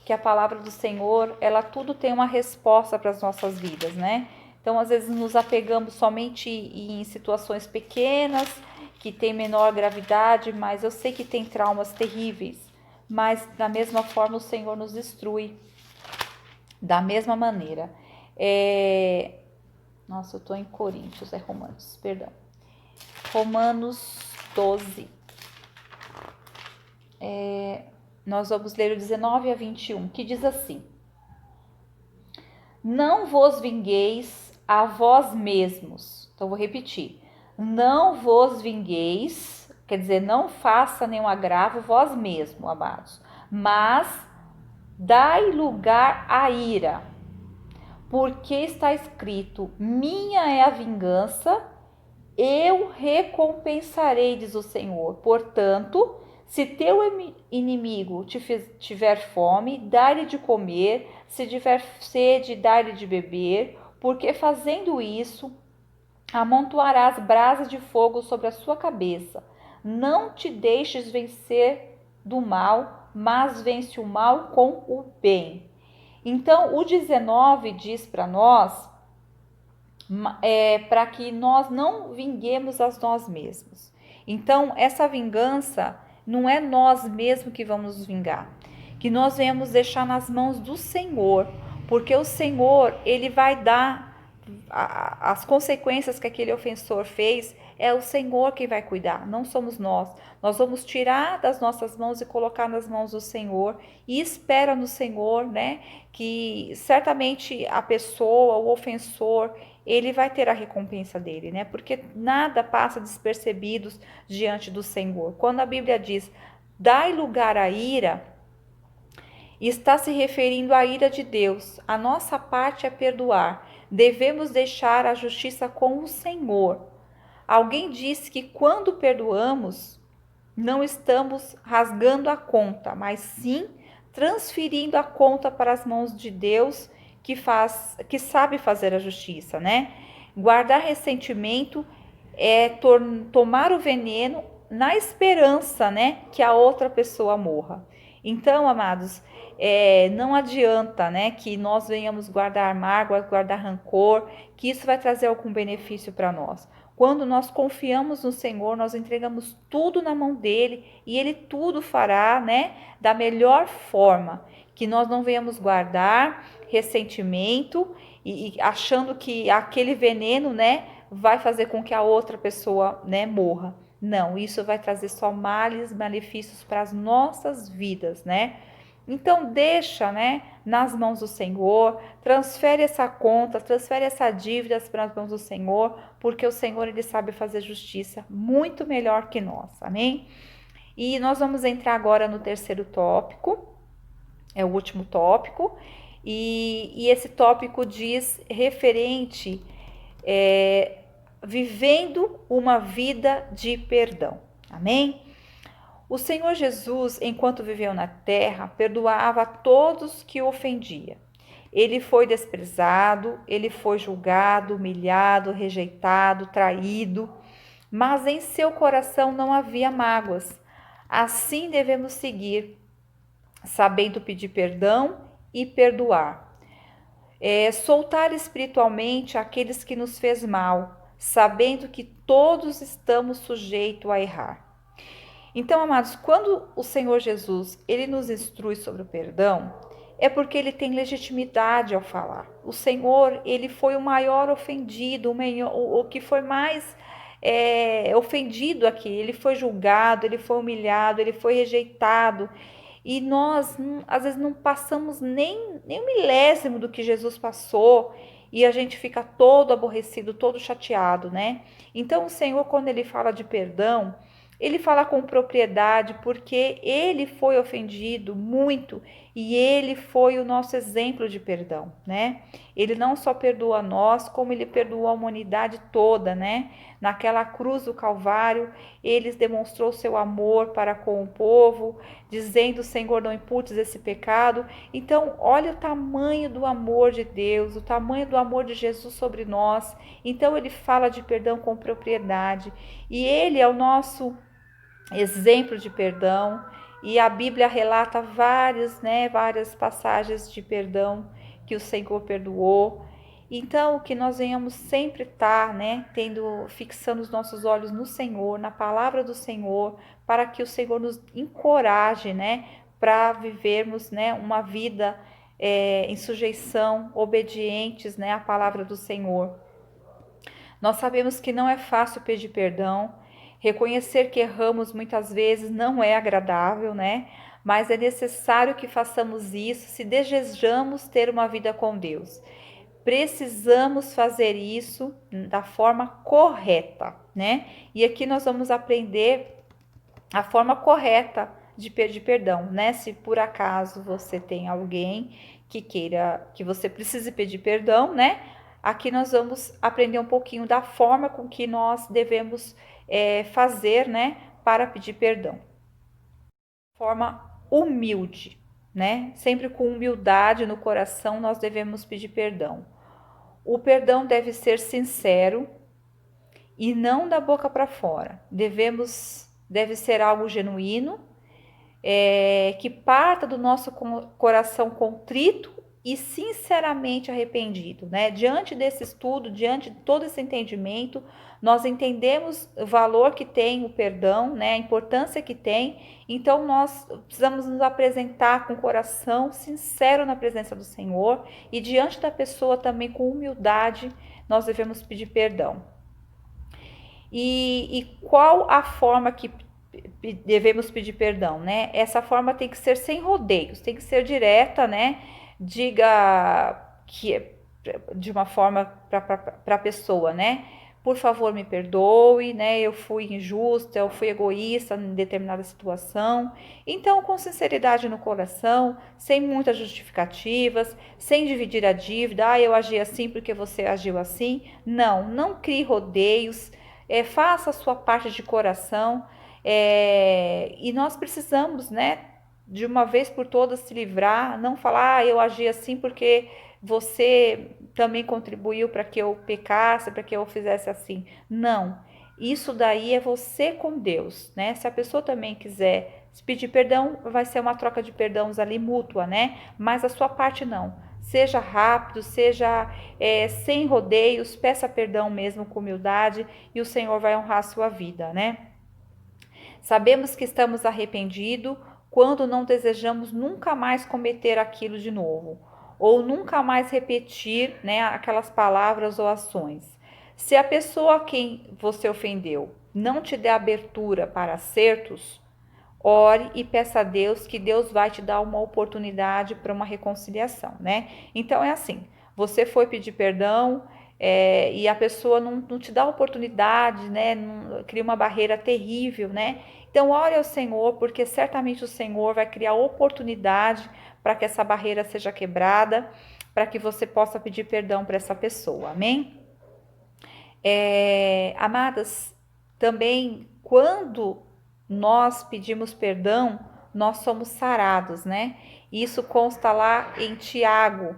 A: que a palavra do Senhor, ela tudo tem uma resposta para as nossas vidas, né? Então, às vezes nos apegamos somente em situações pequenas, que tem menor gravidade, mas eu sei que tem traumas terríveis. Mas, da mesma forma, o Senhor nos instrui. Da mesma maneira. Nossa, eu estou em Coríntios, é Romanos, perdão. Romanos 12. Nós vamos ler o 19 a 21, que diz assim: Não vos vingueis a vós mesmos. Então, vou repetir. Não vos vingueis, quer dizer, não faça nenhum agravo vós mesmos, amados, mas dai lugar à ira, porque está escrito: minha é a vingança, eu recompensarei, diz o Senhor. Portanto, se teu inimigo tiver fome, dá-lhe de comer, se tiver sede, dá-lhe de beber, porque fazendo isso, amontoarás brasas de fogo sobre a sua cabeça. Não te deixes vencer do mal, mas vence o mal com o bem. Então, o 19 diz para nós para que nós não vinguemos a nós mesmos. Então, essa vingança não é nós mesmos que vamos nos vingar, que nós venhamos deixar nas mãos do Senhor, porque o Senhor, ele vai dar as consequências que aquele ofensor fez, é o Senhor que vai cuidar, não somos nós. Nós vamos tirar das nossas mãos e colocar nas mãos do Senhor e espera no Senhor, né, que certamente a pessoa, o ofensor, ele vai ter a recompensa dele, né? Porque nada passa despercebidos diante do Senhor. Quando a Bíblia diz: "Dai lugar à ira", está se referindo à ira de Deus. A nossa parte é perdoar. Devemos deixar a justiça com o Senhor. Alguém disse que quando perdoamos, não estamos rasgando a conta, mas sim transferindo a conta para as mãos de Deus, que sabe fazer a justiça, né? Guardar ressentimento é tomar o veneno na esperança, né, que a outra pessoa morra. Então, amados, não adianta, né, que nós venhamos guardar mágoa, guardar rancor, que isso vai trazer algum benefício para nós. Quando nós confiamos no Senhor, nós entregamos tudo na mão dele e ele tudo fará, né, da melhor forma. Que nós não venhamos guardar ressentimento e achando que aquele veneno, né, vai fazer com que a outra pessoa, né, morra. Não, isso vai trazer só males, malefícios para as nossas vidas, né? Então deixa, né, nas mãos do Senhor, transfere essa conta, transfere essa dívida para as mãos do Senhor, porque o Senhor ele sabe fazer justiça muito melhor que nós, amém? E nós vamos entrar agora no terceiro tópico, é o último tópico, e esse tópico diz referente vivendo uma vida de perdão. Amém? O Senhor Jesus, enquanto viveu na terra, perdoava a todos que o ofendiam. Ele foi desprezado, ele foi julgado, humilhado, rejeitado, traído, mas em seu coração não havia mágoas. Assim devemos seguir, sabendo pedir perdão e perdoar. Soltar espiritualmente aqueles que nos fez mal, sabendo que todos estamos sujeitos a errar. Então, amados, quando o Senhor Jesus, ele nos instrui sobre o perdão, é porque ele tem legitimidade ao falar. O Senhor, ele foi o maior ofendido, o que foi mais ofendido aqui. Ele foi julgado, ele foi humilhado, ele foi rejeitado. E nós, às vezes, não passamos nem um milésimo do que Jesus passou e a gente fica todo aborrecido, todo chateado, né? Então, o Senhor, quando ele fala de perdão, ele fala com propriedade porque ele foi ofendido muito e ele foi o nosso exemplo de perdão, né? Ele não só perdoa nós, como ele perdoou a humanidade toda, né? Naquela cruz do Calvário, ele demonstrou seu amor para com o povo, dizendo: Senhor, não imputes esse pecado. Então, olha o tamanho do amor de Deus, o tamanho do amor de Jesus sobre nós. Então, ele fala de perdão com propriedade e ele é o nosso exemplo de perdão, e a Bíblia relata várias passagens de perdão que o Senhor perdoou. Então, que nós venhamos sempre estar, fixando os nossos olhos no Senhor, na palavra do Senhor, para que o Senhor nos encoraje, para vivermos, uma vida em sujeição, obedientes, à palavra do Senhor. Nós sabemos que não é fácil pedir perdão. Reconhecer que erramos muitas vezes não é agradável, Mas é necessário que façamos isso se desejamos ter uma vida com Deus. Precisamos fazer isso da forma correta, E aqui nós vamos aprender a forma correta de pedir perdão, Se por acaso você tem alguém que queira, que você precise pedir perdão, Aqui nós vamos aprender um pouquinho da forma com que nós devemos fazer, para pedir perdão. Forma humilde, Sempre com humildade no coração nós devemos pedir perdão. O perdão deve ser sincero e não da boca para fora. Deve ser algo genuíno, que parta do nosso coração contrito e sinceramente arrependido, Diante desse estudo, diante de todo esse entendimento, nós entendemos o valor que tem o perdão, a importância que tem. Então, nós precisamos nos apresentar com o coração sincero na presença do Senhor e diante da pessoa também com humildade, nós devemos pedir perdão. E qual a forma que devemos pedir perdão, Essa forma tem que ser sem rodeios, tem que ser direta, Diga que de uma forma para a pessoa, Por favor, me perdoe, eu fui injusta, eu fui egoísta em determinada situação. Então, com sinceridade no coração, sem muitas justificativas, sem dividir a dívida, eu agi assim porque você agiu assim. Não crie rodeios, faça a sua parte de coração, e nós precisamos, de uma vez por todas se livrar, não falar, eu agi assim porque você também contribuiu para que eu pecasse, para que eu fizesse assim. Não, isso daí é você com Deus, Se a pessoa também quiser pedir perdão, vai ser uma troca de perdões ali mútua, Mas a sua parte não. Seja rápido, seja sem rodeios, peça perdão mesmo com humildade e o Senhor vai honrar a sua vida, Sabemos que estamos arrependidos quando não desejamos nunca mais cometer aquilo de novo, ou nunca mais repetir, aquelas palavras ou ações. Se a pessoa a quem você ofendeu não te der abertura para acertos, ore e peça a Deus que Deus vai te dar uma oportunidade para uma reconciliação, Então é assim, você foi pedir perdão, e a pessoa não te dá oportunidade, né? Cria uma barreira terrível, né? Então, ore ao Senhor, porque certamente o Senhor vai criar oportunidade para que essa barreira seja quebrada, para que você possa pedir perdão para essa pessoa, amém? Amadas, também quando nós pedimos perdão, nós somos sarados, né? Isso consta lá em Tiago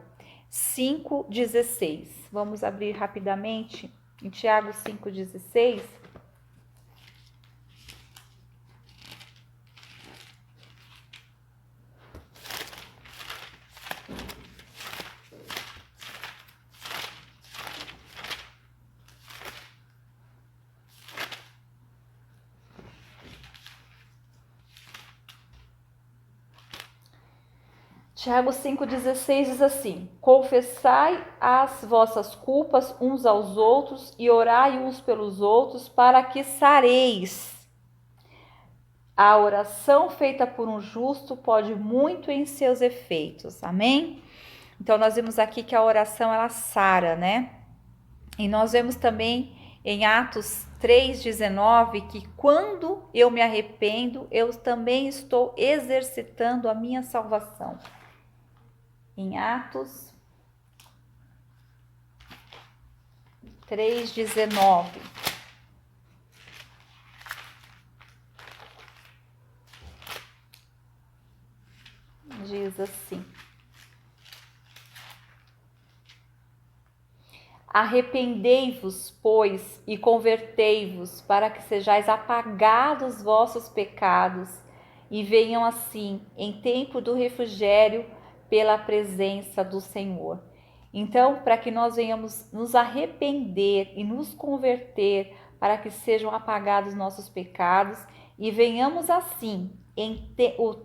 A: 5,16. Vamos abrir rapidamente em Tiago 5,16. Tiago 5,16 diz assim: confessai as vossas culpas uns aos outros e orai uns pelos outros para que sareis. A oração feita por um justo pode muito em seus efeitos, amém? Então nós vimos aqui que a oração ela sara, né? E nós vemos também em Atos 3,19 que quando eu me arrependo, eu também estou exercitando a minha salvação. Em Atos 3,19. Diz assim: arrependei-vos, pois, e convertei-vos, para que sejais apagados vossos pecados, e venham assim em tempo do refrigério pela presença do Senhor. Então, para que nós venhamos nos arrepender e nos converter, para que sejam apagados nossos pecados, e venhamos assim em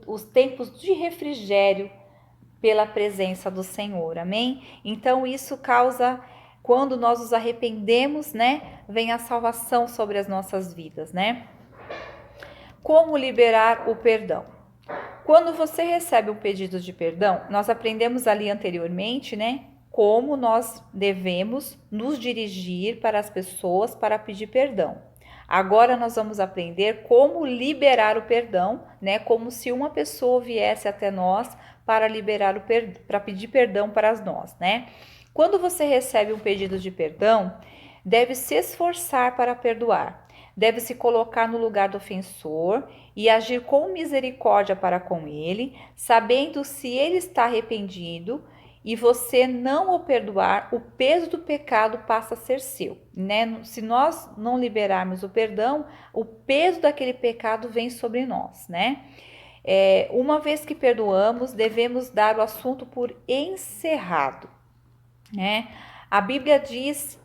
A: os tempos de refrigério pela presença do Senhor, amém? Então isso causa, quando nós nos arrependemos, né, vem a salvação sobre as nossas vidas, né? Como liberar o perdão? Quando você recebe um pedido de perdão, nós aprendemos ali anteriormente, né, como nós devemos nos dirigir para as pessoas para pedir perdão. Agora nós vamos aprender como liberar o perdão, né, como se uma pessoa viesse até nós para liberar para pedir perdão para nós, né? Quando você recebe um pedido de perdão, deve se esforçar para perdoar. Deve se colocar no lugar do ofensor e agir com misericórdia para com ele, sabendo se ele está arrependido e você não o perdoar, o peso do pecado passa a ser seu, né? Se nós não liberarmos o perdão, o peso daquele pecado vem sobre nós, né? Uma vez que perdoamos, devemos dar o assunto por encerrado, né? A Bíblia diz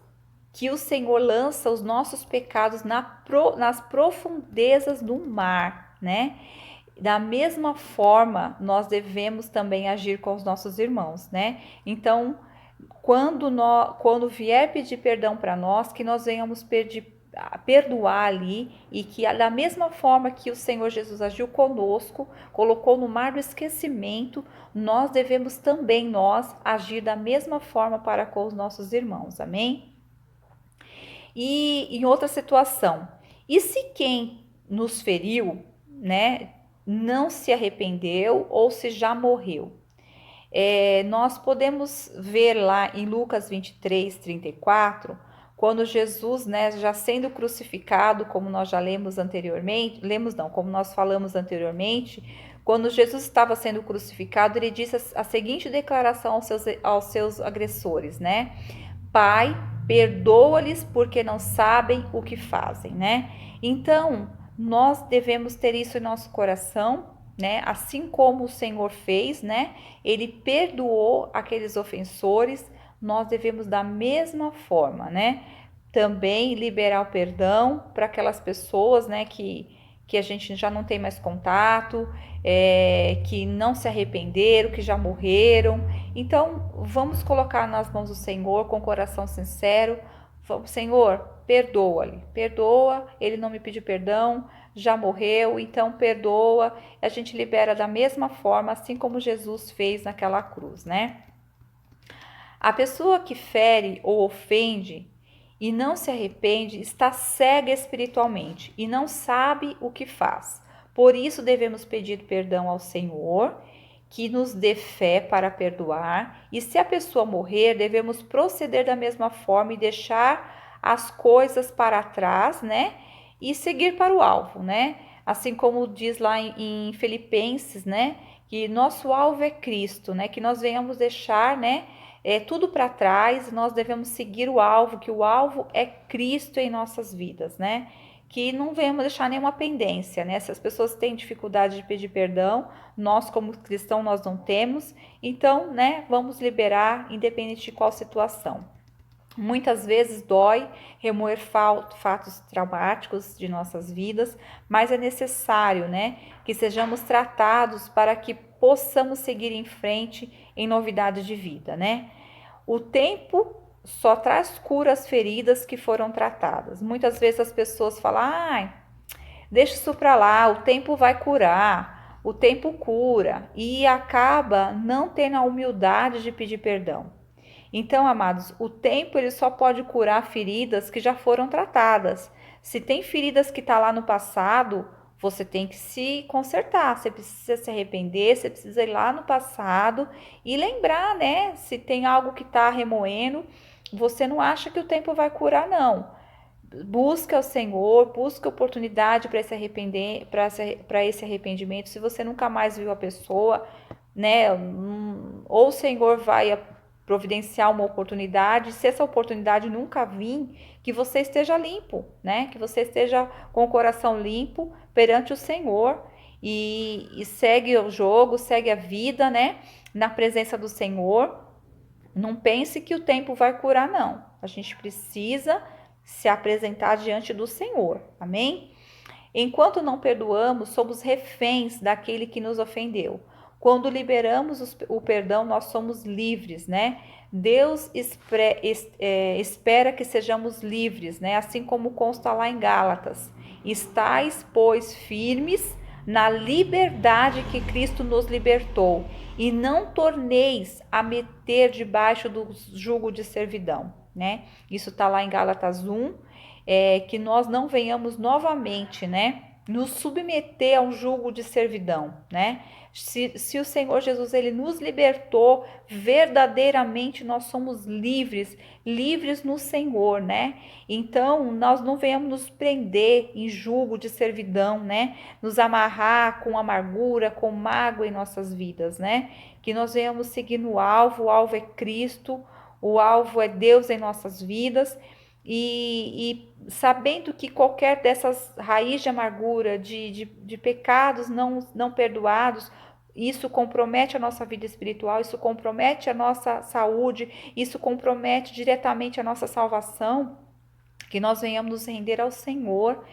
A: que o Senhor lança os nossos pecados nas profundezas do mar, né? Da mesma forma, nós devemos também agir com os nossos irmãos, né? Então, quando vier pedir perdão para nós, que nós venhamos perdoar ali e que da mesma forma que o Senhor Jesus agiu conosco, colocou no mar do esquecimento, nós devemos também nós agir da mesma forma para com os nossos irmãos, amém? E em outra situação, e se quem nos feriu, né, não se arrependeu ou se já morreu? Nós podemos ver lá em Lucas 23:34, quando Jesus, né, já sendo crucificado, como nós já lemos anteriormente, como nós falamos anteriormente, quando Jesus estava sendo crucificado, ele disse a seguinte declaração aos seus agressores, né? Pai, perdoa-lhes porque não sabem o que fazem, né? Então, nós devemos ter isso em nosso coração, né? Assim como o Senhor fez, né? Ele perdoou aqueles ofensores, nós devemos da mesma forma, né? Também liberar o perdão para aquelas pessoas, né? Que a gente já não tem mais contato, que não se arrependeram, que já morreram. Então, vamos colocar nas mãos do Senhor com o coração sincero. Senhor, perdoa, ele não me pediu perdão, já morreu, então perdoa. A gente libera da mesma forma, assim como Jesus fez naquela cruz, né? A pessoa que fere ou ofende e não se arrepende está cega espiritualmente e não sabe o que faz. Por isso devemos pedir perdão ao Senhor, que nos dê fé para perdoar, e se a pessoa morrer, devemos proceder da mesma forma e deixar as coisas para trás, né? E seguir para o alvo, né? Assim como diz lá em Filipenses, né? Que nosso alvo é Cristo, né? Que nós venhamos deixar, né? Tudo para trás, nós devemos seguir o alvo, que o alvo é Cristo em nossas vidas, né? Que não venhamos deixar nenhuma pendência, né? Se as pessoas têm dificuldade de pedir perdão, nós como cristãos nós não temos, então, né, vamos liberar independente de qual situação. Muitas vezes dói remoer fatos traumáticos de nossas vidas, mas é necessário, né, que sejamos tratados para que possamos seguir em frente em novidade de vida, né? O tempo só traz cura às feridas que foram tratadas. Muitas vezes as pessoas falam, deixa isso para lá, o tempo vai curar, o tempo cura, e acaba não tendo a humildade de pedir perdão. Então, amados, o tempo ele só pode curar feridas que já foram tratadas. Se tem feridas que tá lá no passado, você tem que se consertar, você precisa se arrepender, você precisa ir lá no passado e lembrar, né? Se tem algo que tá remoendo, você não acha que o tempo vai curar, não. Busca o Senhor, busca oportunidade para esse arrependimento. Se você nunca mais viu a pessoa, né? Ou o Senhor vai providenciar uma oportunidade, se essa oportunidade nunca vir, que você esteja limpo, né? Que você esteja com o coração limpo perante o Senhor e segue o jogo, segue a vida, né? Na presença do Senhor. Não pense que o tempo vai curar, não. A gente precisa se apresentar diante do Senhor. Amém? Enquanto não perdoamos, somos reféns daquele que nos ofendeu. Quando liberamos o perdão, nós somos livres, né? Deus espera que sejamos livres, né? Assim como consta lá em Gálatas. Estais, pois, firmes na liberdade que Cristo nos libertou, e não torneis a meter debaixo do jugo de servidão, né? Isso está lá em Gálatas 1, que nós não venhamos novamente, né? Nos submeter a um jugo de servidão, né? Se o Senhor Jesus ele nos libertou, verdadeiramente nós somos livres, livres no Senhor, né? Então nós não venhamos nos prender em jugo de servidão, né? Nos amarrar com amargura, com mágoa em nossas vidas, né? Que nós venhamos seguir no alvo, o alvo é Cristo, o alvo é Deus em nossas vidas. E sabendo que qualquer dessas raízes de amargura, de pecados não perdoados, isso compromete a nossa vida espiritual, isso compromete a nossa saúde, isso compromete diretamente a nossa salvação, que nós venhamos nos render ao Senhor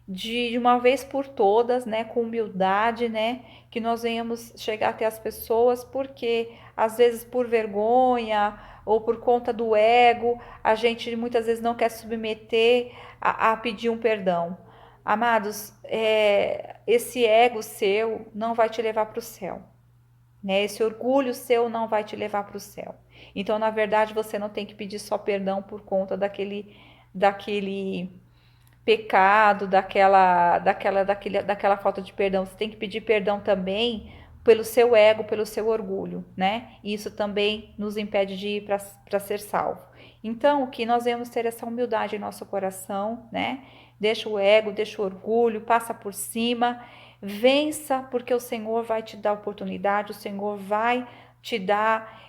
A: de uma vez por todas, né, com humildade, né, que nós venhamos chegar até as pessoas, porque às vezes por vergonha ou por conta do ego, a gente muitas vezes não quer submeter a pedir um perdão. Amados, esse ego seu não vai te levar para o céu, né? Esse orgulho seu não vai te levar para o céu. Então, na verdade, você não tem que pedir só perdão por conta daquele pecado, daquela falta de perdão. Você tem que pedir perdão também pelo seu ego, pelo seu orgulho, né? E isso também nos impede de ir para ser salvo. Então, que nós devemos ter essa humildade em nosso coração, né? Deixa o ego, deixa o orgulho, passa por cima, vença, porque o Senhor vai te dar oportunidade, o Senhor vai te dar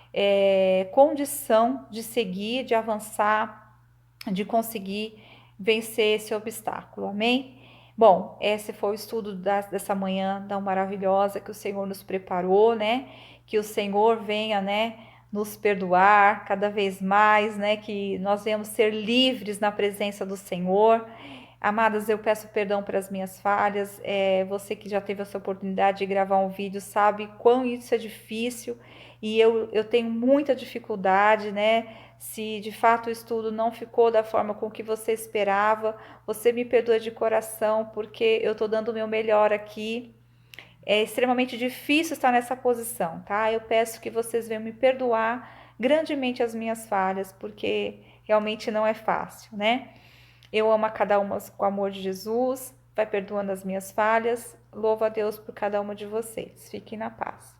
A: condição de seguir, de avançar, de conseguir vencer esse obstáculo, amém? Bom, esse foi o estudo dessa manhã tão maravilhosa que o Senhor nos preparou, né? Que o Senhor venha, né, nos perdoar cada vez mais, né? Que nós venhamos ser livres na presença do Senhor. Amadas, eu peço perdão pelas minhas falhas. Você que já teve essa oportunidade de gravar um vídeo sabe quão isso é difícil e eu tenho muita dificuldade, né? Se de fato o estudo não ficou da forma com que você esperava, você me perdoa de coração, porque eu estou dando o meu melhor aqui. É extremamente difícil estar nessa posição, tá? Eu peço que vocês venham me perdoar grandemente as minhas falhas, porque realmente não é fácil, né? Eu amo a cada uma com o amor de Jesus, vai perdoando as minhas falhas. Louvo a Deus por cada uma de vocês. Fiquem na paz.